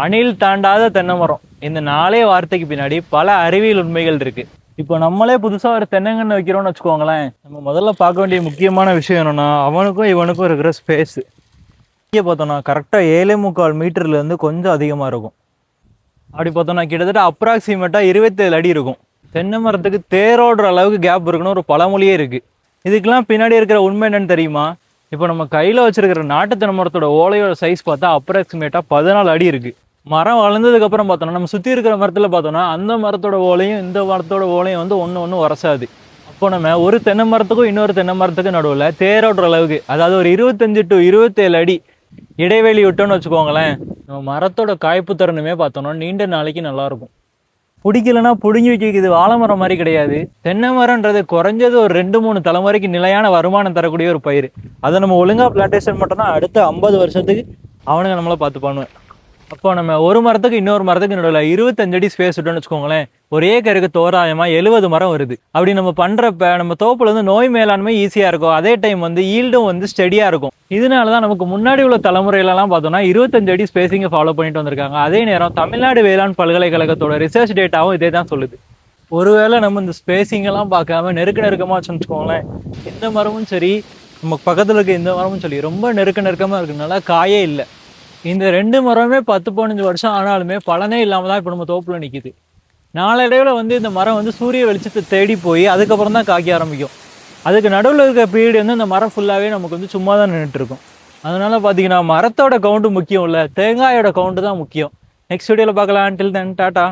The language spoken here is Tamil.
அணில் தாண்டாத தென்னை மரம் இந்த நாலே வார்த்தைக்கு பின்னாடி பல அறிவியல் உண்மைகள் இருக்கு. இப்போ நம்மளே புதுசா ஒரு தென்னங்கன்று வைக்கிறோம்னு வச்சுக்கோங்களேன், நம்ம முதல்ல பார்க்க வேண்டிய முக்கியமான விஷயம் என்னன்னா அவனுக்கும் இவனுக்கும் இருக்கிற ஸ்பேஸ். இங்கே பார்த்தோம்னா கரெக்டாக 7.25 மீட்டர்ல கொஞ்சம் அதிகமாக இருக்கும். அப்படி பார்த்தோம்னா கிட்டத்தட்ட அப்ராக்சிமேட்டாக 27 அடி இருக்கும். தென்னை மரத்துக்கு தேரோடுற அளவுக்கு கேப் இருக்குன்னு ஒரு பழமொழியே இருக்கு. இதுக்கெல்லாம் பின்னாடி இருக்கிற உண்மை என்னன்னு தெரியுமா? இப்போ நம்ம கையில் வச்சிருக்கிற நாட்டு தென்னை மரத்தோட ஓலையோட சைஸ் பார்த்தா அப்ராக்சிமேட்டாக 14 அடி இருக்கு. மரம் வளர்ந்ததுக்கு அப்புறம் பார்த்தோம்னா நம்ம சுற்றி இருக்கிற மரத்தில் பார்த்தோம்னா அந்த மரத்தோட ஓலையும் இந்த மரத்தோட ஓலையும் ஒன்று உரசாது. அப்போ நம்ம ஒரு தென்னை மரத்துக்கும் இன்னொரு தென்னை மரத்துக்கும் நடுவில் தேரோடுற அளவுக்கு, அதாவது ஒரு 25 to 27 அடி இடைவெளி விட்டோன்னு வச்சுக்கோங்களேன், நம்ம மரத்தோட காய்ப்பு தருணமே பார்த்தோம்னா நீண்ட நாளைக்கு நல்லா இருக்கும். பிடிக்கலன்னா பிடுங்கி வைக்கிறது வாழை மரம் மாதிரி கிடையாது. தென்னை மரம்ன்றது குறைஞ்சது ஒரு 2-3 தலைமுறைக்கு நிலையான வருமானம் தரக்கூடிய ஒரு பயிர். அதை நம்ம ஒழுங்கா பிளான்டேஷன் மட்டும்னா அடுத்த 50 வருஷத்துக்கு அவனுங்க நம்மளை பார்த்து பண்ணுவேன். அப்போ நம்ம ஒரு மரத்துக்கு இன்னொரு மரத்துக்கு நடுவில் 25 அடி ஸ்பேஸ் விட்டோம்னு வச்சுக்கோங்களேன், ஒரு ஏக்கருக்கு தோராயமா 70 மரம் வருது. அப்படி நம்ம பண்றப்ப நம்ம தோப்புல நோய் மேலாண்மை ஈஸியா இருக்கும். அதே டைம் ஈல்டும் ஸ்டெடியா இருக்கும். இதனாலதான் நமக்கு முன்னாடி உள்ள தலைமுறையிலலாம் பார்த்தோம்னா 25 அடி ஸ்பேசிங்கை ஃபாலோ பண்ணிட்டு வந்திருக்காங்க. அதே நேரம் தமிழ்நாடு வேளாண் பல்கலைக்கழகத்தோட ரிசர்ச் டேட்டாவும் இதே தான் சொல்லுது. ஒருவேளை நம்ம இந்த ஸ்பேசிங் எல்லாம் பார்க்காம நெருக்கமா வச்சுக்கோங்களேன், இந்த மரமும் சரி நம்ம பக்கத்துல இருக்க இந்த மரமும் சரி ரொம்ப நெருக்கமா இருக்குனால காயே இல்லை. இந்த 2 மரமே 10-15 வருஷம் ஆனாலுமே பலனே இல்லாம தான் இப்போ நம்ம தோப்புல நிக்குது. நாளடைவில் இந்த மரம் சூரிய வெளிச்சத்தை தேடி போய் அதுக்கப்புறம் தான் காய்க்க ஆரம்பிக்கும். அதுக்கு நடுவில் இருக்க பீரியட் இந்த மரம் ஃபுல்லாகவே நமக்கு சும்மா தான் நின்றுட்டு இருக்கும். அதனால பார்த்தீங்கன்னா மரத்தோட கவுண்ட் முக்கியம் இல்லை, தேங்காயோட கவுண்ட் தான் முக்கியம். நெக்ஸ்ட் வீடியோவில் பார்க்கலாம். டில் தென் டாட்டா.